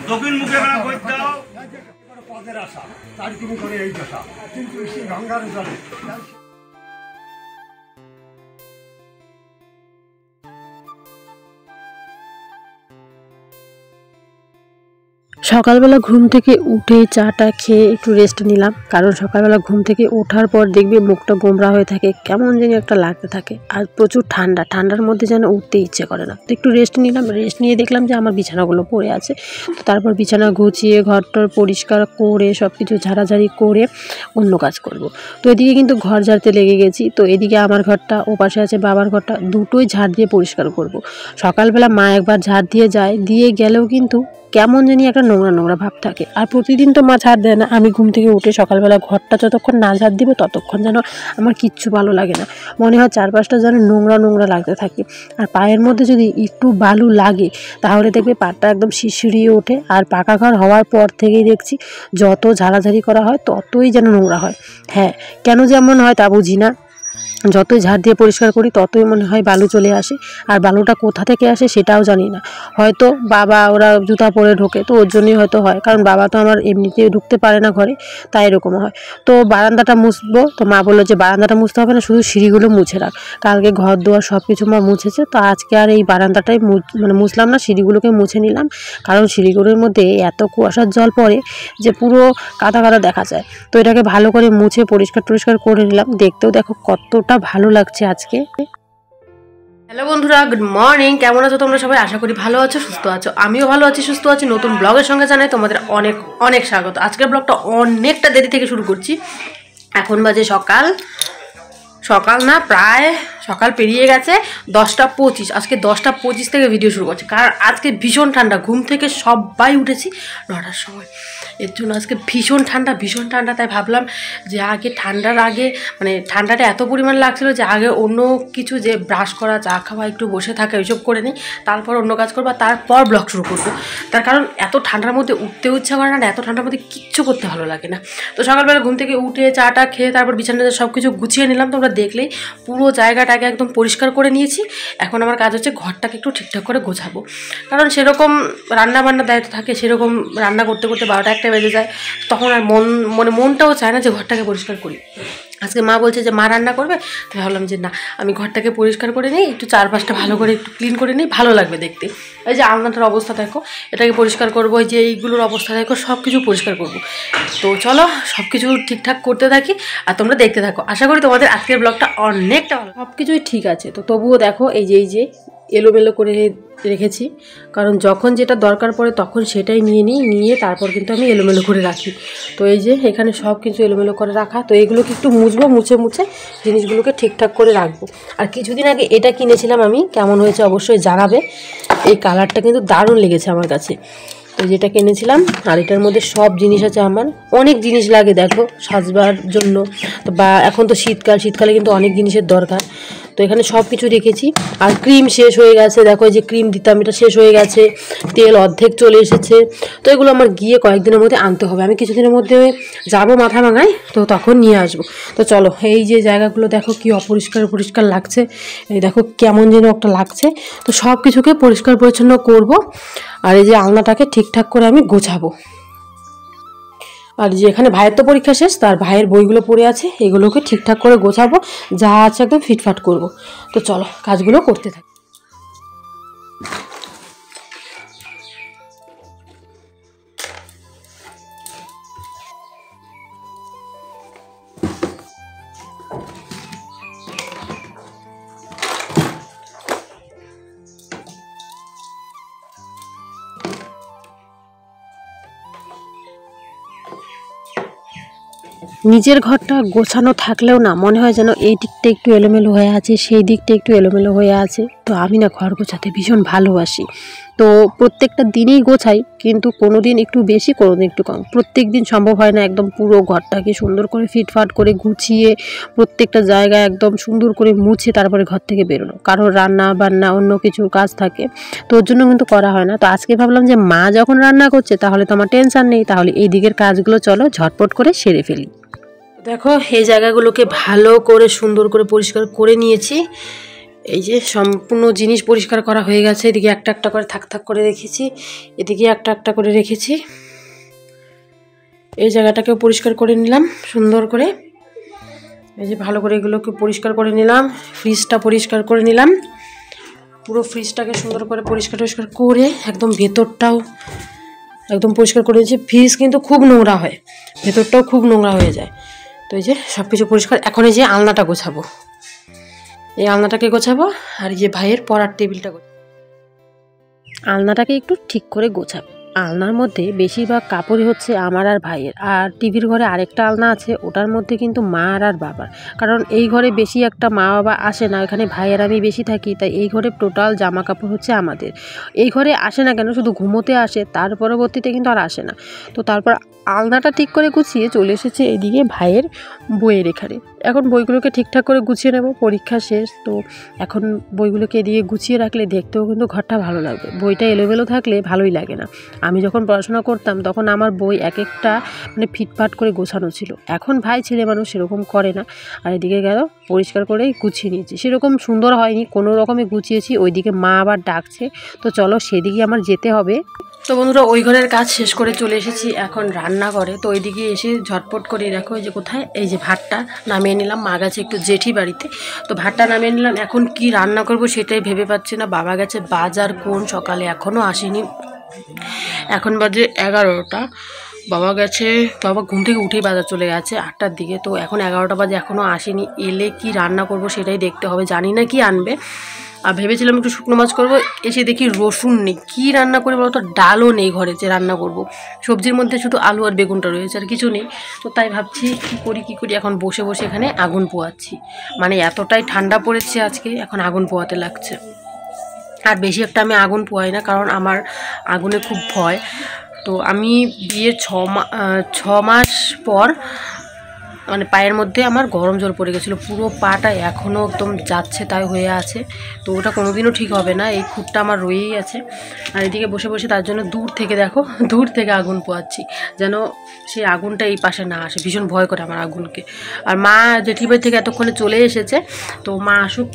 দক্ষিণ মুখে পদের আশা তার তিনি করে এই দশা কিন্তু সেই গঙ্গার জলে সকালবেলা ঘুম থেকে উঠে চাটা খেয়ে একটু রেস্ট নিলাম, কারণ সকালবেলা ঘুম থেকে ওঠার পর দেখবে মুখটা গোমরা হয়ে থাকে, কেমন যেন একটা লাগতে থাকে, আর প্রচুর ঠান্ডার মধ্যে যেন উঠতে ইচ্ছে করে না। তো একটু রেস্ট নিলাম, রেস্ট নিয়ে দেখলাম যে আমার বিছানাগুলো পড়ে আছে। তো তারপর বিছানা গুছিয়ে ঘরটার পরিষ্কার করে সব কিছু ঝাড়াঝাড়ি করে অন্য কাজ করব। তো এদিকে কিন্তু ঘর ঝাড়তে লেগে গেছি। তো এদিকে আমার ঘরটা, ও পাশে আছে বাবার ঘরটা, দুটোই ঝাড় দিয়ে পরিষ্কার করব। সকালবেলা মা একবার ঝাড় দিয়ে যায়, দিয়ে গেলেও কিন্তু কেমন জানি একটা নোংরা ভাব থাকে। আর প্রতিদিন তো মা ঝাড় দেয় না, আমি ঘুম থেকে উঠে সকালবেলা ঘরটা যতক্ষণ না ঝাড় দিব ততক্ষণ যেন আমার কিচ্ছু ভালো লাগে না, মনে হয় চারপাশটা যেন নোংরা লাগতে থাকে। আর পায়ের মধ্যে যদি একটু বালু লাগে তাহলে দেখবে পাটা একদম শিরশিরিয়ে ওঠে। আর পাকা ঘর হওয়ার পর থেকেই দেখছি যত ঝাড়াঝাড়ি করা হয় ততই যেন নোংরা হয়। হ্যাঁ, কেন যেমন হয় তা বুঝি না, যতই ঝাড় দিয়ে পরিষ্কার করি ততই মনে হয় বালু চলে আসে। আর বালুটা কোথা থেকে আসে সেটাও জানি না, হয়তো বাবা ওরা জুতা পরে ঢোকে, তো ওর জন্যই হয়তো হয়, কারণ বাবা তো আমার এমনিতে ঢুকতে পারে না ঘরে, তাই এরকম হয়। তো বারান্দাটা মুছবো, তো মা বললো যে বারান্দাটা মুছতে হবে না, শুধু সিঁড়িগুলো মুছে রাখ। কালকে ঘর দুয়ার সব কিছু মা মুছেছে, তো আজকে আর এই বারান্দাটাই মুছলাম না, সিঁড়িগুলোকে মুছে নিলাম, কারণ সিঁড়িগুলোর মধ্যে এত কুয়াশার জল পড়ে যে পুরো কাদা দেখা যায়। তো এটাকে ভালো করে মুছে পরিষ্কার করে নিলাম। দেখতেও দেখো কতটা ভালো লাগছে আজকে। হ্যালো বন্ধুরা, গুড মর্নিং। কেমন আছো তোমরা সবাই? আশা করি ভালো আছো, সুস্থ আছো। আমিও ভালো আছি, সুস্থ আছি। নতুন ব্লগের সঙ্গে জানাই তোমাদের অনেক স্বাগত। আজকের ব্লগটা অনেকটা দেরি থেকে শুরু করছি। এখন বাজে সকাল না, প্রায় সকাল পেরিয়ে গেছে 10টা 25। আজকে 10টা 25 থেকে ভিডিও শুরু করছি, কারণ আজকে ভীষণ ঠান্ডা। ঘুম থেকে সবাই উঠেছি 9টার সময়, এর জন্য আজকে ভীষণ ঠান্ডা। তাই ভাবলাম যে ঠান্ডার আগে মানে ঠান্ডাটা এত পরিমাণ লাগছিলো যে আগে অন্য কিছু, যে ব্রাশ করা, চা খাওয়া, একটু বসে থাকা, ওইসব করে নিই, তারপর অন্য কাজ করবো, তারপর ব্লগ শুরু করবো। তার কারণ এত ঠান্ডার মধ্যে উঠতেও ইচ্ছা করে না, এত ঠান্ডার মধ্যে কিচ্ছু করতে ভালো লাগে না। তো সকালবেলা ঘুম থেকে উঠে চাটা খেয়ে তারপর বিছানাতে সব কিছু গুছিয়ে নিলাম। তোমরা দেখলেই পুরো জায়গাটাকে একদম পরিষ্কার করে নিয়েছি। এখন আমার কাজ হচ্ছে ঘরটাকে একটু ঠিকঠাক করে গোছাবো, কারণ সেরকম রান্নাবান্নার দায়িত্ব থাকে, সেরকম রান্না করতে 12টা 1টা বেজে যায়, তখন আর মনটাও চায় না যে ঘরটাকে পরিষ্কার করি। আজকে মা বলছে যে মা রান্না করবে, তো ভাবলাম যে না, আমি ঘরটাকে পরিষ্কার করে নিই, একটু চারপাশটা ভালো করে একটু ক্লিন করে নিই, ভালো লাগবে দেখতে। এই যে আলনাটার অবস্থা দেখো, এটাকে পরিষ্কার করবো, এই যে এইগুলোর অবস্থা দেখো, সব কিছু পরিষ্কার করবো। তো চলো সব কিছু ঠিকঠাক করতে থাকি আর তোমরা দেখতে থাকো। আশা করি তোমাদের আজকের ব্লগটা অনেকটা ভালো। সব কিছুই ঠিক আছে, তো তবুও দেখো এই যে এলোমেলো করে রেখেছি, কারণ যখন যেটা দরকার পড়ে তখন সেটাই নিয়ে তারপর কিন্তু আমি এলোমেলো করে রাখি। তো এই যে এখানে সব কিছু এলোমেলো করে রাখা, তো এইগুলোকে একটু মুছবো, মুছে জিনিসগুলোকে ঠিকঠাক করে রাখবো। আর কিছুদিন আগে এটা কিনেছিলাম আমি, কেমন হয়েছে অবশ্যই জানাবে। এই কালারটা কিন্তু দারুণ লেগেছে আমার কাছে, তো যেটা কিনেছিলাম। আর এটার মধ্যে সব জিনিস আছে, আমার অনেক জিনিস লাগে দেখো সাজবার জন্য, তো বা এখন তো শীতকালে কিন্তু অনেক জিনিসের দরকার। তো এখানে সব কিছু রেখেছি। আর ক্রিম শেষ হয়ে গেছে, দেখো যে ক্রিম দিতাম এটা শেষ হয়ে গেছে, তেল অর্ধেক চলে এসেছে। তো এগুলো আমার গিয়ে কয়েকদিনের মধ্যে আনতে হবে, আমি কিছুদিনের মধ্যে যাবো মাথা ভাঙায়, তো তখন নিয়ে আসবো। তো চলো, এই যে জায়গাগুলো দেখো কি অপরিষ্কার লাগছে, এই দেখো কেমন যেন একটা লাগছে। তো সব কিছুকে পরিষ্কার পরিচ্ছন্ন করব। আর এই যে আলনাটাকে ঠিকঠাক করে আমি গোছাবো। আর যে এখানে ভাইয়ের তো পরীক্ষা শেষ, তার ভাইয়ের বইগুলো পড়ে আছে, এগুলোকে ঠিকঠাক করে গোছাবো, যা আছে একদম ফিটফাট করব। তো চলো কাজগুলো করতে থাকি। নিজের ঘরটা গোছানো থাকলেও না মনে হয় যেন এই দিকটা একটু এলোমেলো হয়ে আছে, সেই দিকটা একটু এলোমেলো হয়ে আছে। তো আমি না ঘর গোছাতে ভীষণ ভালোবাসি, তো প্রত্যেকটা দিনই গোছাই, কিন্তু কোনো দিন একটু বেশি, কোনো দিন একটু কম। প্রত্যেক দিন সম্ভব হয় না একদম পুরো ঘরটাকে সুন্দর করে ফিটফাট করে গুছিয়ে প্রত্যেকটা জায়গায় একদম সুন্দর করে মুছে তারপরে ঘর থেকে বেরোনো, কারণ রান্না বান্না অন্য কিছু কাজ থাকে, তো ওর জন্য কিন্তু করা হয় না। তো আজকে ভাবলাম যে মা যখন রান্না করছে তাহলে তো আমার টেনশন নেই, তাহলে এই দিকের কাজগুলো চলো ঝটপট করে সেরে ফেলি। দেখো এই জায়গাগুলোকে ভালো করে সুন্দর করে পরিষ্কার করে নিয়েছি। এই যে সম্পূর্ণ জিনিস পরিষ্কার করা হয়ে গেছে। এদিকে একটা একটা করে থাক থাক করে রেখেছি, এদিকে একটা একটা করে রেখেছি। এই জায়গাটাকেও পরিষ্কার করে নিলাম সুন্দর করে। এই যে ভালো করে এগুলোকে পরিষ্কার করে নিলাম। ফ্রিজটা পরিষ্কার করে নিলাম, পুরো ফ্রিজটাকে সুন্দর করে পরিষ্কার করে একদম ভেতরটাও একদম পরিষ্কার করে দিয়েছি। ফ্রিজ কিন্তু খুব নোংরা হয়, ভেতরটাও খুব নোংরা হয়ে যায়। তো এই যে সব কিছু পরিষ্কার। এখন এই যে আলনাটা গোছাবো, এই আলনাটাকে গোছাবো আর এই যে ভাইয়ের পড়ার টেবিলটা আলনাটাকে একটু ঠিক করে গোছাবো। আলনার মধ্যে বেশিরভাগ কাপড়ই হচ্ছে আমার আর ভাইয়ের, আর টিভির ঘরে আরেকটা আলনা আছে, ওটার মধ্যে কিন্তু মা আর বাবার। কারণ এই ঘরে বেশি একটা মা বাবা আসে না, এখানে ভাইয়ের আমি বেশি থাকি, তাই এই ঘরে টোটাল জামা কাপড় হচ্ছে আমাদের। এই ঘরে আসে না কেন, শুধু ঘুমোতে আসে, তার পরবর্তীতে কিন্তু আর আসে না। তো তারপর আলনাটা ঠিক করে গুছিয়ে চলে এসেছে এদিকে ভাইয়ের বইয়ের এখানে। এখন বইগুলোকে ঠিকঠাক করে গুছিয়ে নেব, পরীক্ষা শেষ তো। এখন বইগুলোকে এদিকে গুছিয়ে রাখলে দেখতেও কিন্তু ঘরটা ভালো লাগবে। বইটা এলোমেলো থাকলে ভালোই লাগে না। আমি যখন পড়াশোনা করতাম তখন আমার বই এক একটা মানে ফিটফাট করে গোছানো ছিল। এখন ভাই ছেলে মানুষ সেরকম করে না। আর এদিকে গেল পরিষ্কার করে গুছিয়ে নিয়েছি, সেরকম সুন্দর হয়নি, কোনো রকমে গুছিয়েছি। ওইদিকে মা আবার ডাকছে, তো চলো সেদিকে আমার যেতে হবে। তো বন্ধুরা ওই ঘরের কাজ শেষ করে চলে এসেছি এখন রান্না করে। তো ওইদিকে এসে ঝটপট করে দেখো এই যে কোথায়, এই যে ভাতটা নামিয়ে নিলাম। মা গেছে একটু জেঠি বাড়িতে, তো ভাতটা নামিয়ে নিলাম। এখন কি রান্না করব সেটাই ভেবে পাচ্ছি না। বাবা গেছে বাজার, কোন সকালে এখনও আসেনি, এখন বাজে 11টা। বাবা গেছে, বাবা ঘুম থেকে উঠেই বাজার চলে গেছে 8টার দিকে। তো এখন 11টা বাজে, এখনও আসেনি। এলে কি রান্না করব সেটাই দেখতে হবে, জানি না কি আনবে। আর ভেবেছিলাম একটু শুকনো মাছ করবো, এসে দেখি রসুন নেই। কী রান্না করে বলো তো, ডালও নেই ঘরে যে রান্না করব। সবজির মধ্যে শুধু আলু আর বেগুনটা রয়েছে, আর কিছু নেই। তো তাই ভাবছি কী করি। এখন বসে বসে এখানে আগুন পোয়াচ্ছি, মানে এতটাই ঠান্ডা পড়েছে আজকে, এখন আগুন পোয়াতে লাগছে। আর বেশি একটা আমি আগুন পোয়াই না, কারণ আমার আগুনে খুব ভয়। তো আমি বিয়ের 6 মাস পর মানে পায়ের মধ্যে আমার গরম জল পড়ে গেছিলো, পুরো পাটা এখনও একদম যাচ্ছে তাই হয়ে আছে। তো ওটা কোনোদিনও ঠিক হবে না, এই খুঁতটা আমার রয়েই আছে। আর এদিকে বসে বসে তার জন্য দূর থেকে দেখো, দূর থেকে আগুন পোয়াচ্ছি, যেন সেই আগুনটা এই পাশে না আসে। ভীষণ ভয় করে আমার আগুনকে। আর মা জেঠিবাড়ি থেকে এতক্ষণে চলে এসেছে, তো মা আসুক,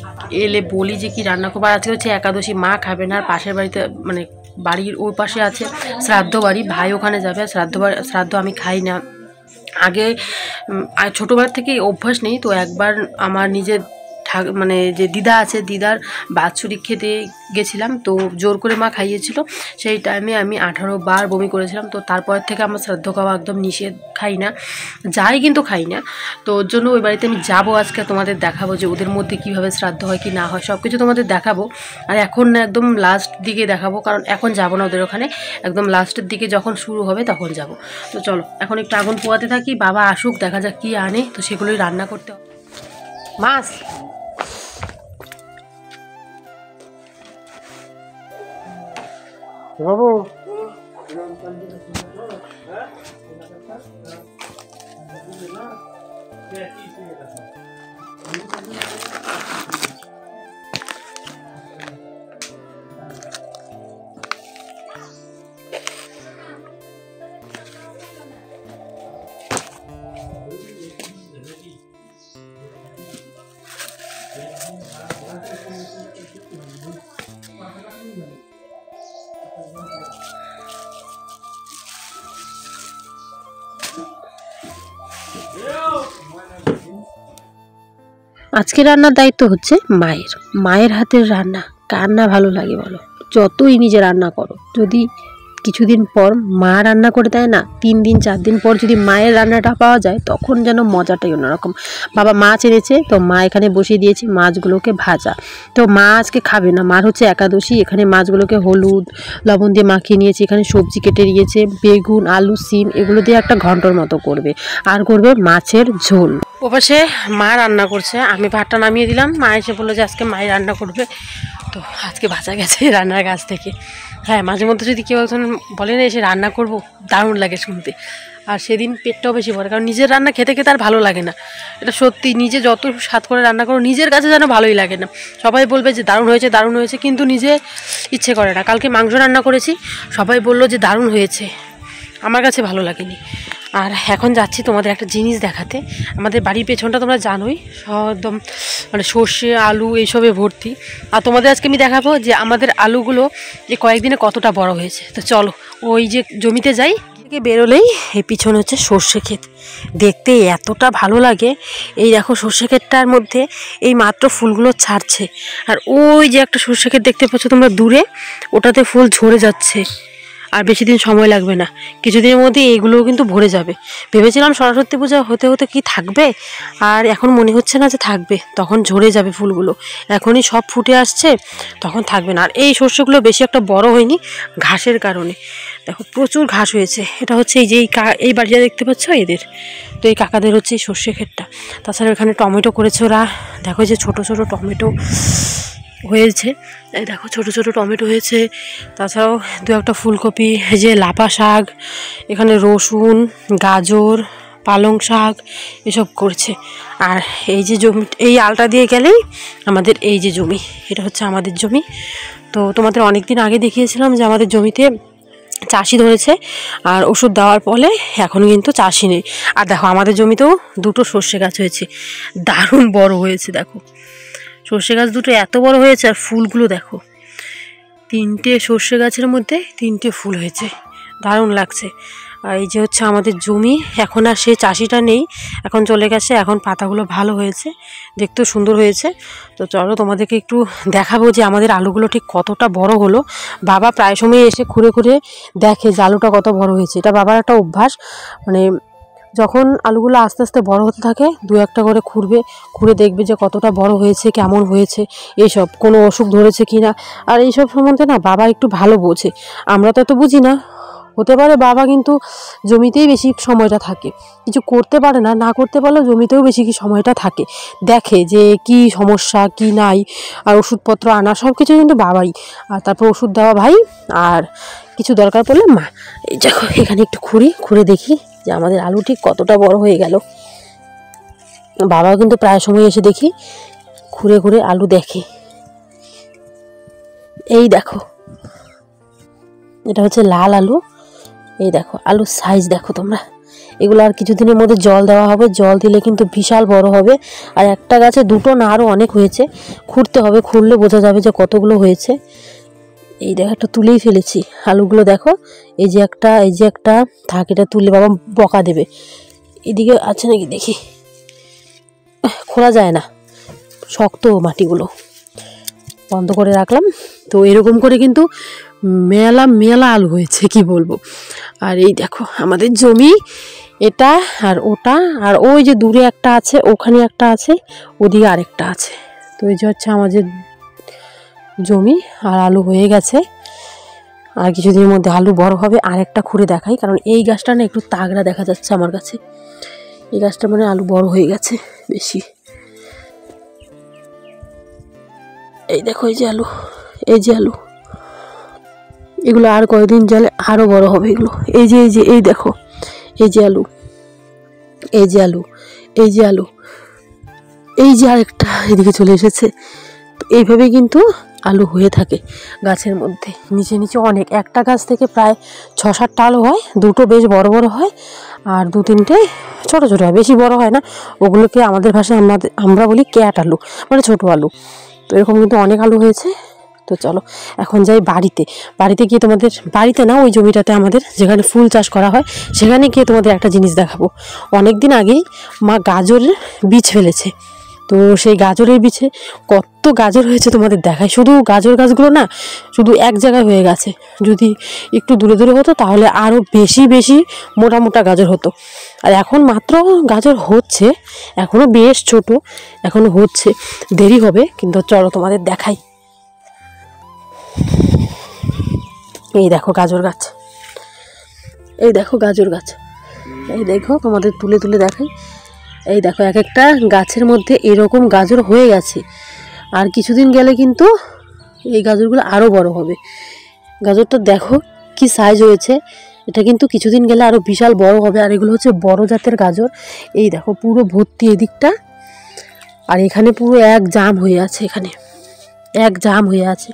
এলে বলি যে কি রান্না করবো। আর আজকে হচ্ছে একাদশী, মা খাবে না। আর পাশের বাড়িতে মানে বাড়ির ওই পাশে আছে শ্রাদ্ধ বাড়ি, ভাই ওখানে যাবে। আর শ্রাদ্ধ আমি খাই না। আগে ছোটোবেলার থেকে অভ্যাস নেই। তো একবার আমার নিজের মানে যে দিদা আছে, দিদার বাৎসরিক খেতে গেছিলাম, তো জোর করে মা খাইয়েছিল। সেই টাইমে আমি 18 বার বমি করেছিলাম। তো তারপর থেকে আমার শ্রাদ্ধ খাওয়া একদম নিষেধ, খাই না, যাই কিন্তু খাই না। তো ওর জন্য ওই বাড়িতে আমি যাবো আজকে, তোমাদের দেখাবো যে ওদের মধ্যে কীভাবে শ্রাদ্ধ হয় কি না হয়, সব কিছু তোমাদের দেখাবো। আর এখন না একদম লাস্ট দিকে দেখাবো, কারণ এখন যাবো না ওদের ওখানে, একদম লাস্টের দিকে যখন শুরু হবে তখন যাব। তো চলো এখন একটু আগুন পোয়াতে থাকি, বাবা আসুক, দেখা যাক কী আনে, তো সেগুলোই রান্না করতে হবে। মাছ বাবু আজকে রান্নার দায়িত্ব হচ্ছে মায়ের। মায়ের হাতের রান্না কার না ভালো লাগে বলো? যতই নিজে রান্না করো, যদি কিছুদিন পর মা রান্না করে দেয় না, 3 দিন 4 দিন পর যদি মায়ের রান্নাটা পাওয়া যায়, তখন যেন মজাটাই অন্যরকম। বাবা মাছ এনেছে, তো মা এখানে বসিয়ে দিয়েছি মাছগুলোকে ভাজা। তো মা আজকে খাবে না, মার হচ্ছে একাদশী। এখানে মাছগুলোকে হলুদ লবণ দিয়ে মাখিয়ে নিয়েছি। এখানে সবজি কেটে নিয়েছে, বেগুন আলু সিম, এগুলো দিয়ে একটা ঘন্টর মতো করবে। আর করবে মাছের ঝোল। ওপাশে মা রান্না করছে, আমি ভাতটা নামিয়ে দিলাম। মা এসে বললো যে আজকে মাই রান্না করবে। তো আজকে বাঁচা গেছে রান্নার কাছ থেকে। হ্যাঁ, মাঝে মধ্যে যদি কেউ একজন বলে না এসে রান্না করবো, দারুণ লাগে শুনতে। আর সেদিন পেটটাও বেশি ভরে, কারণ নিজের রান্না খেতে খেতে আর ভালো লাগে না। এটা সত্যি, নিজে যত স্বাদ করে রান্না করো নিজের কাছে যেন ভালোই লাগে না। সবাই বলবে যে দারুণ হয়েছে, কিন্তু নিজে ইচ্ছে করে না। কালকে মাংস রান্না করেছি, সবাই বললো যে দারুণ হয়েছে, আমার কাছে ভালো লাগেনি। আর এখন যাচ্ছি তোমাদের একটা জিনিস দেখাতে। আমাদের বাড়ির পেছনটা তোমরা জানোই একদম মানে সর্ষে আলু এইসবে ভর্তি। আর তোমাদের আজকে আমি দেখাবো যে আমাদের আলুগুলো যে কয়েকদিনে কতটা বড় হয়েছে। তো চলো ওই যে জমিতে যাই, থেকে বেরোলেই এই পিছনে হচ্ছে সর্ষে ক্ষেত, দেখতে এতটা ভালো লাগে। এই দেখো সর্ষে ক্ষেতটার মধ্যে এই মাত্র ফুলগুলো ছাড়ছে, আর ওই যে একটা সর্ষে ক্ষেত দেখতে পাচ্ছ তোমরা দূরে, ওটাতে ফুল ঝরে যাচ্ছে। আর বেশি দিন সময় লাগবে না, কিছুদিনের মধ্যে এইগুলোও কিন্তু ভরে যাবে। ভেবেছিলাম সরস্বতী পূজা হতে হতে কি থাকবে, আর এখন মনে হচ্ছে না যে থাকবে, তখন ঝরে যাবে ফুলগুলো। এখনই সব ফুটে আসছে, তখন থাকবে না। আর এই সর্ষেগুলো বেশি একটা বড় হয়নি ঘাসের কারণে। দেখো প্রচুর ঘাস হয়েছে। এটা হচ্ছে এই যে এই বাড়িটা দেখতে পাচ্ছ এদের, তো এই কাকাদের হচ্ছে এই সর্ষে ক্ষেতটা। তাছাড়া এখানে টমেটো করেছে ওরা, দেখো যে ছোট ছোট টমেটো হয়েছে, এই দেখো ছোট ছোট টমেটো হয়েছে। তাছাড়াও দু একটা ফুলকপি, এই যে লাপা শাক, এখানে রসুন, গাজর, পালং শাক এসব করছে। আর এই যে জমি, এই আলটা দিয়ে গেলেই আমাদের এই যে জমি, এটা হচ্ছে আমাদের জমি। তো তোমাদের অনেক দিন আগে দেখিয়েছিলাম যে আমাদের জমিতে চাষি ধরেছে, আর ওষুধ দেওয়ার ফলে এখন কিন্তু চাষি নেই। আর দেখো আমাদের জমিতেও দুটো সর্ষে গাছ হয়েছে, দারুণ বড় হয়েছে। দেখো সর্ষে গাছ দুটো এত বড় হয়েছে, আর ফুলগুলো দেখো, 3টে সর্ষে গাছের মধ্যে 3টে ফুল হয়েছে, দারুণ লাগছে। আর এই যে হচ্ছে আমাদের জমি, এখন আর সে চাষিটা নেই, এখন চলে গেছে। এখন পাতাগুলো ভালো হয়েছে, দেখতেও সুন্দর হয়েছে। তো চলো তোমাদেরকে একটু দেখাবো যে আমাদের আলুগুলো ঠিক কতটা বড় হলো। বাবা প্রায় সময় এসে ঘুরে ঘুরে দেখে যে আলুটা কত বড় হয়েছে। এটা বাবার একটা অভ্যাস, মানে যখন আলুগুলো আস্তে আস্তে বড় হতে থাকে দু একটা করে ঘুরে দেখবে যে কতটা বড় হয়েছে, কেমন হয়েছে, এইসব কোনো অসুখ ধরেছে কি না। আর এইসব সম্বন্ধে না বাবা একটু ভালো বোঝে, আমরা তো এত বুঝি না। হতে পারে বাবা কিন্তু জমিতেই বেশি সময়টা থাকে, কিছু করতে পারে না, না করতে পারলেও জমিতেও বেশি কি সময়টা থাকে, দেখে যে কি সমস্যা কি নাই, আর ওষুধপত্র আনা সব কিছু কিন্তু বাবাই। আর তারপর ওষুধ দেওয়া ভাই, আর কিছু দরকার পড়লে মা। এই দেখো এখানে একটু ঘুরে দেখি যে আমাদের আলু ঠিক কতটা বড় হয়ে গেল। বাবা কিন্তু প্রায় সময় এসে দেখি ঘুরে ঘুরে আলু দেখে। এই দেখো এটা হচ্ছে লাল আলু, এই দেখো আলুর সাইজ দেখো তোমরা। এগুলো আর কিছুদিনের মধ্যে জল দেওয়া হবে, জল দিলে কিন্তু বিশাল বড় হবে। আর একটা গাছে দুটো না আরও অনেক হয়েছে, খুঁড়তে হবে, খুঁড়লে বোঝা যাবে যে কতগুলো হয়েছে। এই দেখো একটা তুলেই ফেলেছি আলুগুলো, দেখো এই যে একটা থাক, এটা তুললে বাবা বকা দেবে। এদিকে আছে নাকি দেখি, খোলা যায় না, শক্ত মাটিগুলো, বন্ধ করে রাখলাম। তো এরকম করে কিন্তু মেলা আলু হয়েছে, কি বলবো। আর এই দেখো আমাদের জমি এটা, আর ওটা, আর ওই যে দূরে একটা আছে, ওখানে একটা আছে, ওদিকে আরেকটা আছে। তো এই যে হচ্ছে আমাদের জমি, আর আলু হয়ে গেছে। আর কিছুদিনের মধ্যে আলু বড় হবে। আর একটা খুঁড়ে দেখাই, কারণ এই গাছটা না একটু তাগড়া দেখা যাচ্ছে আমার কাছে। এই গাছটা মানে আলু বড় হয়ে গেছে বেশি। এই দেখো এই যে আলু, এই যে আলু, এগুলো আর কয়েকদিন গেলে আরো বড় হবে এগুলো। এই দেখো এই যে আলু, এই যে আলু, এই যে আলু, এই যে আরেকটা এদিকে চলে এসেছে। তো এইভাবে কিন্তু আলু হয়ে থাকে গাছের মধ্যে, নিচে অনেক। একটা গাছ থেকে প্রায় 6-7টা আলু হয়, দুটো বেশ বড় বড় হয়, আর 2-3টে ছোট ছোট হয়, বেশি বড় হয় না। ওগুলোকে আমাদের ভাষায় আমরা বলি ক্যাট আলু, মানে ছোট আলু। তো এরকম কিন্তু অনেক আলু হয়েছে। তো চলো এখন যাই বাড়িতে গিয়ে তোমাদের, বাড়িতে না ওই জমিটাতে আমাদের যেখানে ফুল চাষ করা হয়, সেখানে গিয়ে তোমাদের একটা জিনিস দেখাবো। অনেক দিন আগেই মা গাজরের বীজ ফেলেছে, তো সেই গাজরের বীজে কত গাজর হয়েছে তোমাদের দেখায়। শুধু গাজর গাছগুলো না শুধু এক জায়গায় হয়ে গেছে, যদি একটু দূরে দূরে হতো তাহলে আরও বেশি মোটা গাজর হতো। আর এখন মাত্র গাজর হচ্ছে, এখনও বেশ ছোট, এখনও হচ্ছে, দেরি হবে। কিন্তু চলো তোমাদের দেখাই। এই দেখো গাজর গাছ, এই দেখো গাজর গাছ, এই দেখো তোমাদের তুলে দেখাই। এই দেখো এক একটা গাছের মধ্যে এরকম গাজর হয়ে গেছে। আর কিছুদিন গেলে কিন্তু এই গাজরগুলো আরও বড় হবে। গাজরটা দেখো কি সাইজ হয়েছে, এটা কিন্তু কিছুদিন গেলে আরও বিশাল বড় হবে। আর এগুলো হচ্ছে বড় জাতের গাজর। এই দেখো পুরো ভর্তি এদিকটা, আর এখানে পুরো এক জাম হয়ে আছে, এখানে এক জাম হয়ে আছে।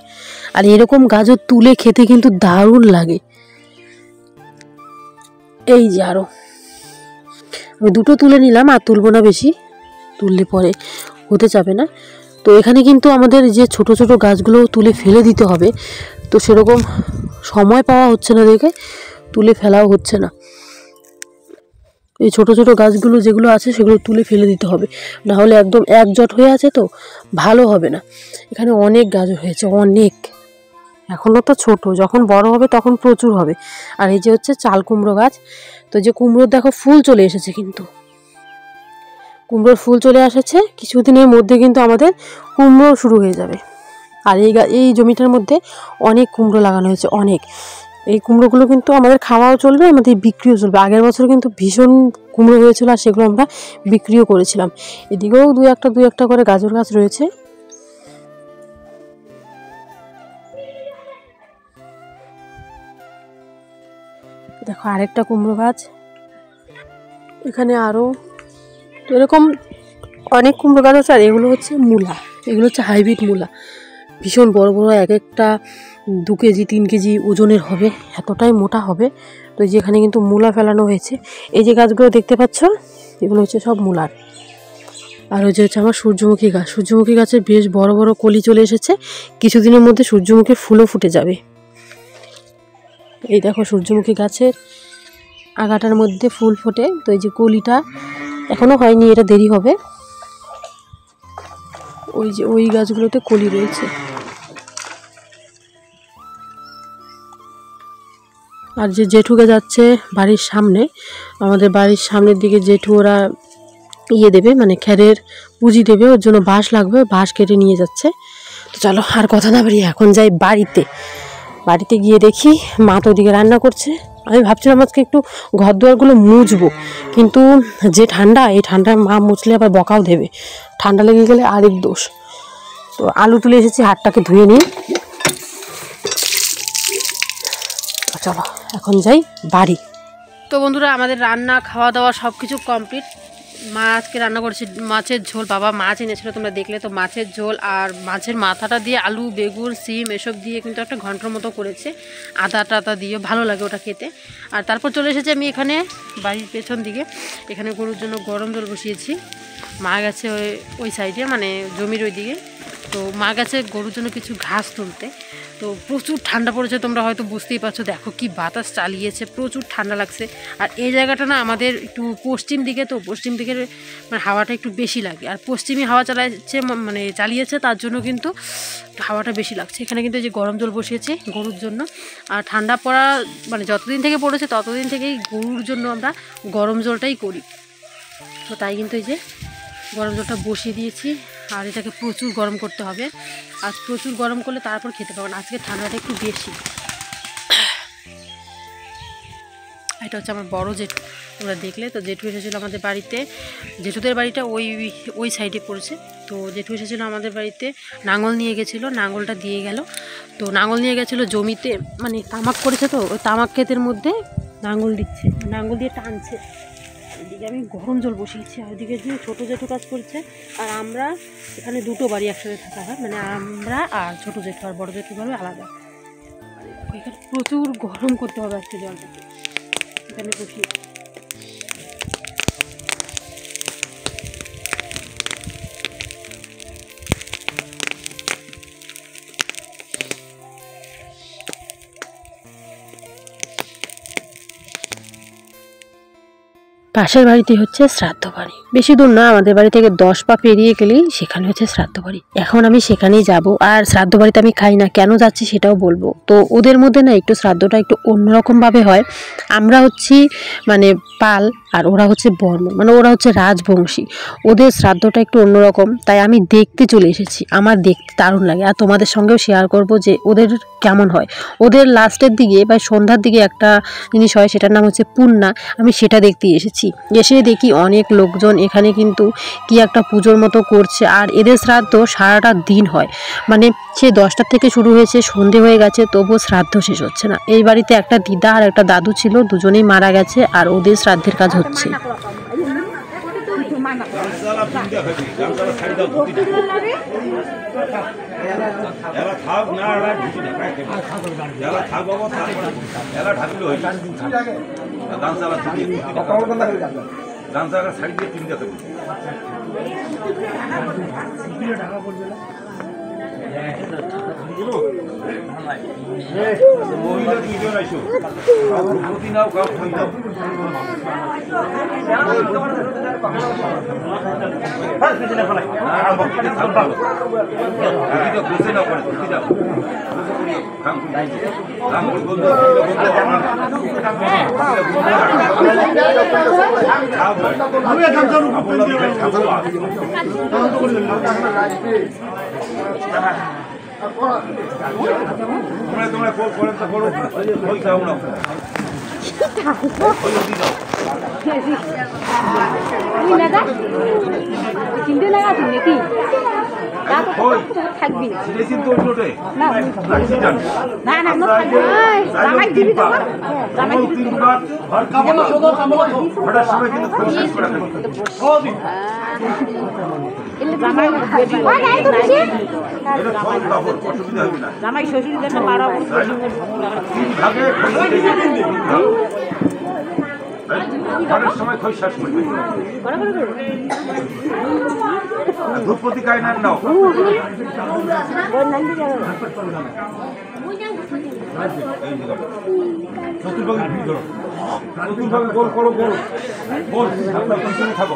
আর এরকম গাজর তুলে খেতে কিন্তু দারুণ লাগে। এই যে আরও আমি দুটো তুলে নিলাম, আর তুলবো না বেশি, তুললে পরে হতে যাবে না। তো এখানে কিন্তু আমাদের যে ছোট ছোট গাছগুলো তুলে ফেলে দিতে হবে, তো সেরকম সময় পাওয়া হচ্ছে না দেখে তুলে ফেলাও হচ্ছে না। এই ছোট ছোট গাছগুলো যেগুলো আছে সেগুলো তুলে ফেলে দিতে হবে, না হলে একদম একজট হয়ে আছে, তো ভালো হবে না। এখানে অনেক গাছ হয়েছে, অনেক, এখনও তো ছোট, যখন বড় হবে তখন প্রচুর হবে। আর এই যে হচ্ছে চাল কুমড়ো গাছ, তো যে কুমড়োর দেখো ফুল চলে এসেছে, কিন্তু কুমড়োর ফুল চলে এসেছে, কিছুদিনের মধ্যে কিন্তু আমাদের কুমড়ো শুরু হয়ে যাবে। আর এই জমিটার মধ্যে অনেক কুমড়ো লাগানো হয়েছে, অনেক। এই কুমড়োগুলো কিন্তু আমাদের খাওয়াও চলবে, আমাদের বিক্রিও চলবে। আগের বছর কিন্তু ভীষণ কুমড়ো হয়েছিল, আর সেগুলো আমরা বিক্রিও করেছিলাম। এদিকেও দুই একটা করে গাজর গাছ রয়েছে। দেখো আরেকটা কুমড়ো গাছ, এখানে আরও এরকম অনেক কুমড়ো গাছ আছে। আর এগুলো হচ্ছে মূলা, এগুলো হচ্ছে হাইব্রিড মূলা, ভীষণ বড় বড়, এক একটা 2 কেজি 3 কেজি ওজনের হবে, এতটাই মোটা হবে। তো যেখানে কিন্তু মূলা ফেলানো হয়েছে, এই যে গাছগুলো দেখতে পাচ্ছ, এগুলো হচ্ছে সব মূলার। আর ওই যে হচ্ছে আমার সূর্যমুখী গাছ, সূর্যমুখী গাছের বেশ বড় বড় কলি চলে এসেছে, কিছুদিনের মধ্যে সূর্যমুখীর ফুলও ফুটে যাবে। এই দেখো সূর্যমুখী গাছের আগাটার মধ্যে ফুল ফোটে, তো এই যে কলিটা এখনো হয়নি, এটা দেরি হবে। ওই যে ওই গাছগুলোতে কলি রয়েছে। আর যে জেঠুকে যাচ্ছে বাড়ির সামনে, আমাদের বাড়ির সামনের দিকে জেঠু ওরা দেবে, মানে খ্যারের পুঁজি দেবে, ওর জন্য বাঁশ লাগবে, বাঁশ কেটে নিয়ে যাচ্ছে। তো চলো আর কথা না বাড়ি এখন যাই বাড়িতে গিয়ে দেখি মা তো ওদিকে রান্না করছে। আমি ভাবছিলাম আজকে একটু ঘর দুয়ারগুলো মুছবো, কিন্তু যে ঠান্ডা, এই ঠান্ডায় মা মুছলে আবার বকাও দেবে, ঠান্ডা লেগে গেলে আরেক দোষ। তো আলু তুলে এসেছি, হাতটাকে ধুয়ে নিই। চলো এখন যাই বাড়ি। তো বন্ধুরা, আমাদের রান্না খাওয়া দাওয়া সব কিছু কমপ্লিট। মা আজকে রান্না করেছে মাছের ঝোল, বাবা মাছ এনেছিল তোমরা দেখলে তো, মাছের ঝোল আর মাছের মাথাটা দিয়ে আলু বেগুন সিম এসব দিয়ে কিন্তু একটা ঘন্টার মতো করেছে, আদা টাদা দিয়ে, ভালো লাগে ওটা খেতে। আর তারপর চলে এসেছি আমি এখানে বাড়ির পেছন দিকে, এখানে গরুর জন্য গরম জল বসিয়েছি। মা গেছে ওই সাইডে, মানে জমির ওই দিকে, তো মা গেছে গরুর জন্য কিছু ঘাস তুলতে। তো প্রচুর ঠান্ডা পড়েছে, তোমরা হয়তো বুঝতেই পারছো, দেখো কি বাতাস চালিয়েছে, প্রচুর ঠান্ডা লাগছে। আর এই জায়গাটা না আমাদের একটু পশ্চিম দিকে, তো পশ্চিম দিকের মানে হাওয়াটা একটু বেশি লাগে, আর পশ্চিমী হাওয়া চালিয়েছে, তার জন্য কিন্তু হাওয়াটা বেশি লাগছে। এখানে কিন্তু এই যে গরম জল বসিয়েছে গরুর জন্য। আর ঠান্ডা পড়া মানে যতদিন থেকে পড়েছে ততদিন থেকেই গরুর জন্য আমরা গরম জলটাই করি, তো তাই কিন্তু এই যে গরম জলটা বসিয়ে দিয়েছি। আর এটাকে প্রচুর গরম করতে হবে, আর প্রচুর গরম করলে তারপর খেতে পারবেন। আজকে ঠান্ডাটা একটু বেশি। এটা হচ্ছে আমার বড় জেঠু, তোমরা দেখলে তো। জেঠু এসেছিলো আমাদের বাড়িতে, জেঠুদের বাড়িটা ওই সাইডে পড়েছে। তো জেঠু এসেছিলো আমাদের বাড়িতে, নাঙল নিয়ে গেছিলো, নাঙলটা দিয়ে গেল। তো নাঙল নিয়ে গেছিলো জমিতে, মানে তামাক করেছে, তো ওই তামাক ক্ষেতের মধ্যে নাঙল দিচ্ছে, নাঙল দিয়ে টানছে। এদিকে আমি গরম জল বসিয়েছি, আর ওইদিকে যে ছোটো জেঠু কাজ করছে। আর আমরা এখানে দুটো বাড়ি একসাথে থাকা হয়, মানে আমরা আর ছোটো জেঠু আর বড় জেঠু বাড়ি আলাদা। এখানে প্রচুর গরম করতে হবে আজকে জলটাকে, এখানে বসিয়ে। পাশের বাড়িতে হচ্ছে শ্রাদ্ধ বাড়ি, বেশি দূর না, আমাদের বাড়ি থেকে 10 পা পেরিয়ে গেলেই সেখানে হচ্ছে শ্রাদ্ধ বাড়ি। এখন আমি সেখানেই যাব। আর শ্রাদ্ধ বাড়িতে আমি খাই না, কেন যাচ্ছি সেটাও বলবো। তো ওদের মধ্যে না একটু শ্রাদ্ধটা একটু অন্যরকম ভাবে হয়। আমরা হচ্ছি মানে পাল, আর ওরা হচ্ছে বর্মন, মানে ওরা হচ্ছে রাজবংশী, ওদের শ্রাদ্ধটা একটু অন্যরকম। তাই আমি দেখতে চলে এসেছি, আমার দেখতে দারুণ লাগে। আর তোমাদের সঙ্গেও শেয়ার করব যে ওদের কেমন হয়। ওদের লাস্টের দিকে বা সন্ধ্যার দিকে একটা জিনিস হয়, সেটার নাম হচ্ছে পুন্না, আমি সেটা দেখতেই এসেছি। এসে দেখি অনেক লোকজন এখানে কিন্তু কি একটা পুজোর মতো করছে। আর এদের শ্রাদ্ধ সারাটা দিন হয়, মানে সে 10টা থেকে শুরু হয়েছে, সন্ধে হয়ে গেছে, তবুও শ্রাদ্ধ শেষ হচ্ছে না। এই বাড়িতে একটা দিদা আর একটা দাদু ছিল, দুজনেই মারা গেছে, আর ওদের শ্রাদ্ধের কাজ হচ্ছে। এলা থাক না এলা ঢুকি না এলা থাক বাবা থাক এলা ঢাকলে হয়ে গান চালা গান চালা সাইড দিয়ে তিনটা থাকবে মহিলা দুইজন আইসো প্রতি নাও কাউ খাই দাও বসে নাও করে তুই যাও তোমরা করেন তো করো ওই খাও না চিনতে লাগা তুমি নাকি থাকবি না না না জামাই দিবি তো জামাই দিবি জামাই শ্বশুর জন্য মারা সময় খই শ্বাস করবে ধূপপতি কায় না নাও চতুর্ভাগে ভিড় ধরো চতুর্ভাগে গোল করো গোল গোল আপনার পিছনে থাকো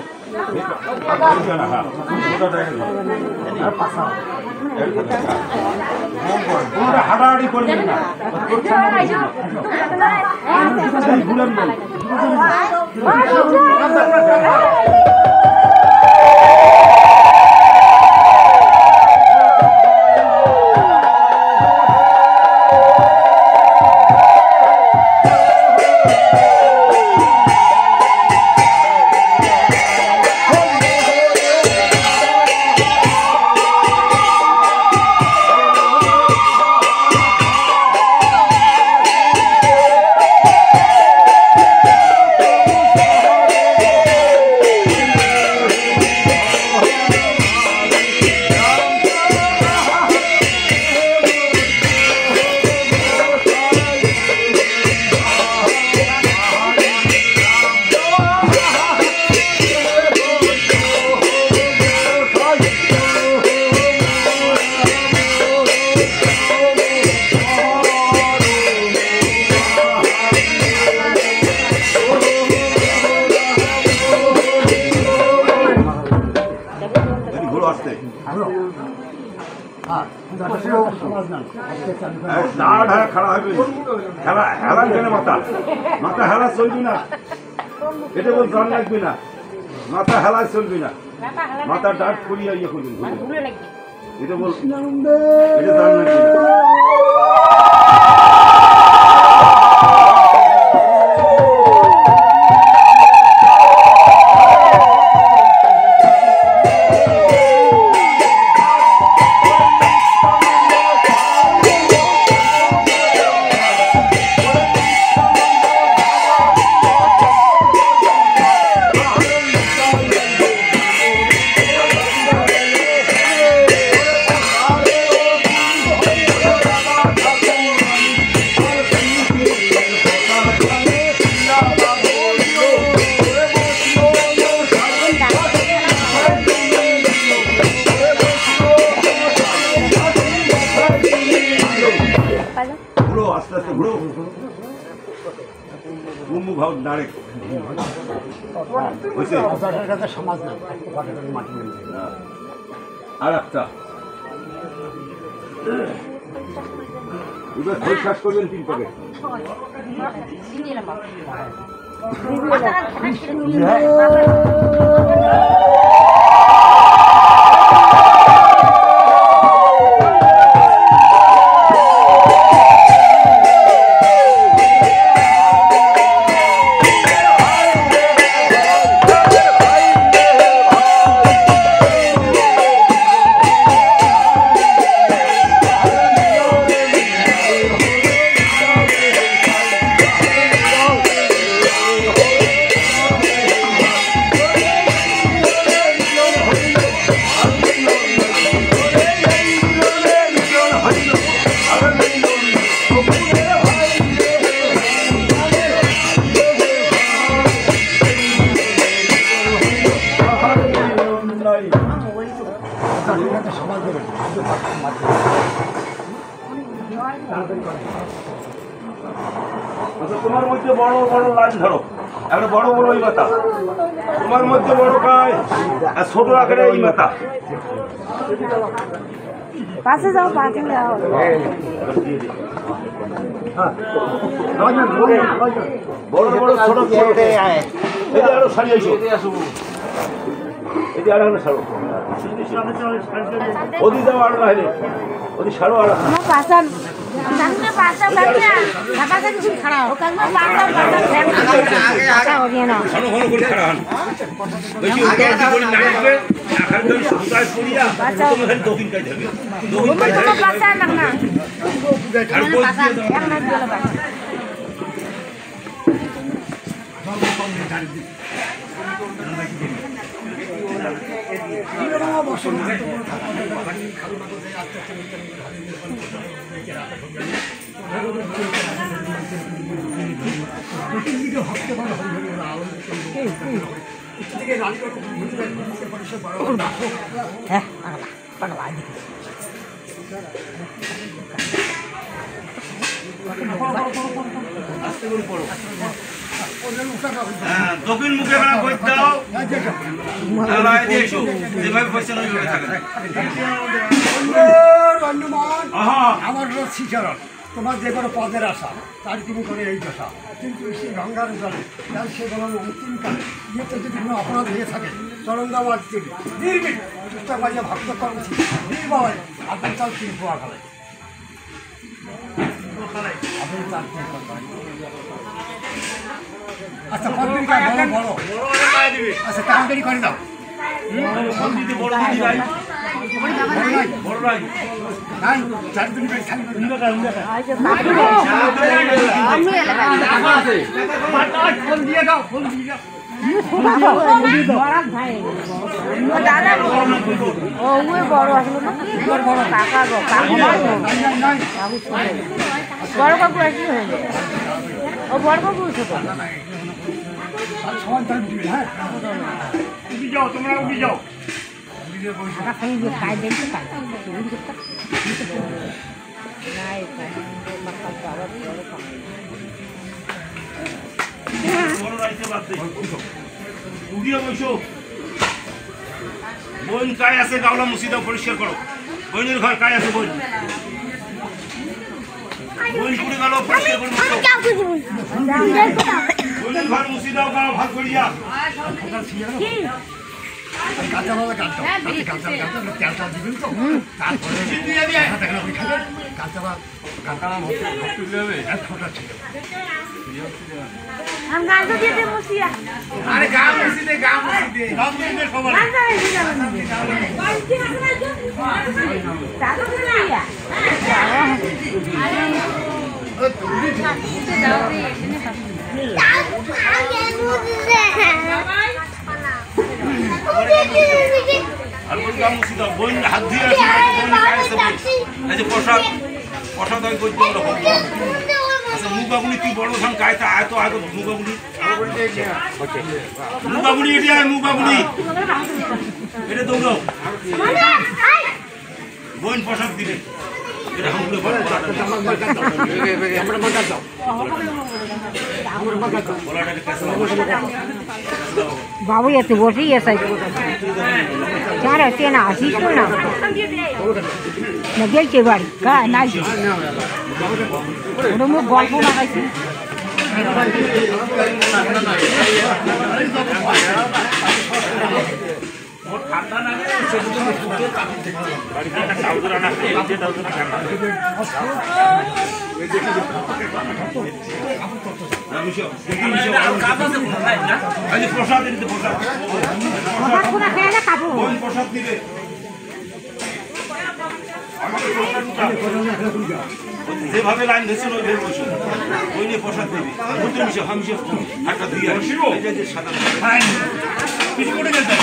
হাঁটাহাঁটি করবেন না খাড়া হবে হেলা কেন মাথা মাথা হেলা চলবি না এটা বল জান লাগবে না মাথা হেলা চলবি না মাথা ডাট করিয়া ইয়ে করবি এটা বল এটা জান লাগবে না আর একটা এবার শ্বাস করবেন 3 প্যাকেট আচ্ছা, তোমার মধ্যে বড় বড় লাইন ধরো, একটা বড় বড় এই মাথা, তোমার মধ্যে বড় কায় আর ছোট আকারে এই মাথা। পাশে যাও, পাশে যাও। বড় বড় ছোট ছোট এই আরো সারি আইসো, এটি আর সারো ওদি যাও আর না হলে ওদি সারো আর পাশা সামনে পাশা লাগনা ঢাকা থেকে খড়া हो কাজ में पासा आगे हो गया ना ঘন ঘন করে খাড়া হন বেশি উত্তর দিকে না আসবে আখার তো সুতায় পড়িয়া তোমাদের দক্ষিণ কাজ হবে, দক্ষিণ কাজ হবে पासा लगना আর কোন দিয়ে দাও एक मिनट बोलो पासा দক্ষিণ মুখে বেলা বই দাও আলাই দিয়েছো যেভাবে পয়সা ওইভাবে থাকে। আমার শ্রীচরণ, তোমার যে কোনো পদের আশা তার তুমি করে এই দশা, কিন্তু সেই গঙ্গার জলে তার সে বলল অন্তিমকালে ইয়েতে যদি কোনো অপরাধ হয়ে থাকে চরণদাবাদ তিনি নির্বিট চেষ্টা বাজে ভক্ত করছি নির্ভয় আপনি তার শিল্প আখালে আপনি তার শিল্প আচ্ছা পদ্মিকা বড় আচ্ছা তাড়াতাড়ি করে দাও বড় কাকু আর কি হয়ে যায় ও বড় কাকু ছোট হ্যাঁ যাও তোমরা উঠে যাও খাই দেখতে পাই বোন কায় আছে গাওলা মুসিদা পরিষ্কার করো, বোনের ঘর কায় আছে বোন বোন পুড়ে গেল পরিষ্কার করো, বোনের ঘর মুসিদাও গাও ভাগ করিয়া কাঁচা ভালো কাঁচা কাঁচা কাঁচা দিবেন তো তারপরে কাঁচা ভাত কাঁচা এক ফোটা ছিল हम गांव से दिए मुसिया अरे गांव मुसी दे गांव मुसी दे खबर दादू के लिया আর বোন গাও মুসিদা বোন হাত দিয়ে আছে বোন কায় আছে এই যে প্রসাদ প্রসাদ হয় কই দিও আচ্ছা মুগাগুলি তুই বড় ধান কায় তা আয় তো আয় তো মুগাগুলি মুগাগুলি এটি আয় মুগাগুলি এটা দৌড়াও বোন প্রসাদ দিবে এটা হামলে বড় बाबू ये तो बोटी ये सही चार ऐसे ना आशीष को ना लगे के बारी का नाइस ওটা মুখ গল্প লাগাইছি ঠান্ডা না প্রসাদ দিতে প্রসাদ দিবে যেভাবে লাইন ধরেছেন ওইভাবে বসুন, ওই নিয়ে প্রসাদ দেবে দুটো মিশে হামিশে একটা দুই সাদা কিছু করে গেছে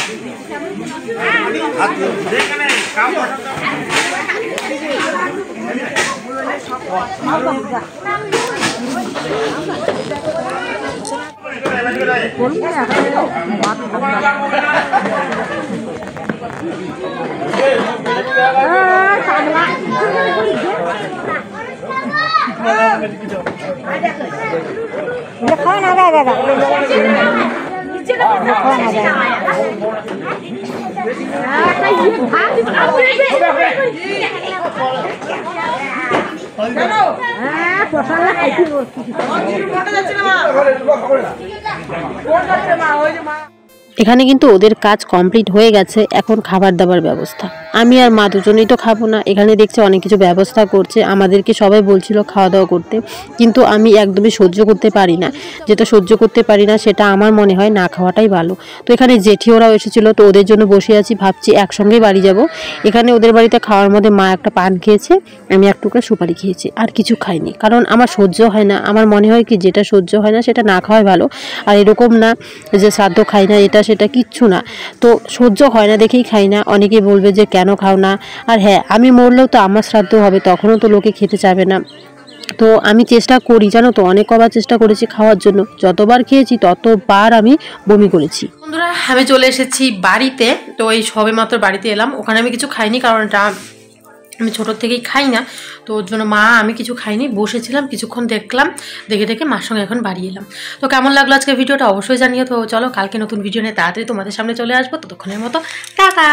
এখানে কিন্তু ওদের কাজ কমপ্লিট হয়ে গেছে, এখন খাবার দাবার ব্যবস্থা। আমি আর মা দুজনেই তো খাবো না, এখানে দেখছি অনেক কিছু ব্যবস্থা করছে, আমাদেরকে সবাই বলছিল খাওয়া দাওয়া করতে, কিন্তু আমি একদমই সহ্য করতে পারি না। যেটা সহ্য করতে পারি না সেটা আমার মনে হয় না খাওয়াটাই ভালো। তো এখানে জেঠি ওরাও এসেছিলো, তো ওদের জন্য বসে আছি, ভাবছি একসঙ্গেই বাড়ি যাব। এখানে ওদের বাড়িতে খাওয়ার মধ্যে মা একটা পান খেয়েছে, আমি এক টুকরা সুপারি খেয়েছি, আর কিছু খাইনি, কারণ আমার সহ্য হয় না। আমার মনে হয় কি যেটা সহ্য হয় না সেটা না খাওয়াই ভালো। আর এরকম না যে শ্রাদ্ধ খাই না, এটা সেটা কিচ্ছু না, তো সহ্য হয় না দেখেই খাই না। অনেকেই বলবে যে কেন খাও না, আর হ্যাঁ আমি মরলেও তো আমার শ্রাদ্ধ হবে, তখনও তো লোকে খেতে চাবে না। তো আমি চেষ্টা করি, জানো তো, অনেক কবার চেষ্টা করেছি খাওয়ার জন্য, যতবার খেয়েছি ততবার আমি বমি করেছি। বন্ধুরা আমি চলে এসেছি বাড়িতে, তো এই সবে মাত্র বাড়িতে এলাম। ওখানে আমি কিছু খাইনি, কারণ এটা আমি ছোটোর থেকেই খাই না, তো ওর জন্য মা আমি কিছু খাইনি, বসেছিলাম কিছুক্ষণ দেখলাম, দেখে মার সঙ্গে এখন বাড়ি এলাম। তো কেমন লাগলো আজকে ভিডিওটা অবশ্যই জানিও। তো চলো কালকে নতুন ভিডিও নিয়ে তাড়াতাড়ি তোমাদের সামনে চলে আসবো, ততক্ষণের মতো টাটা।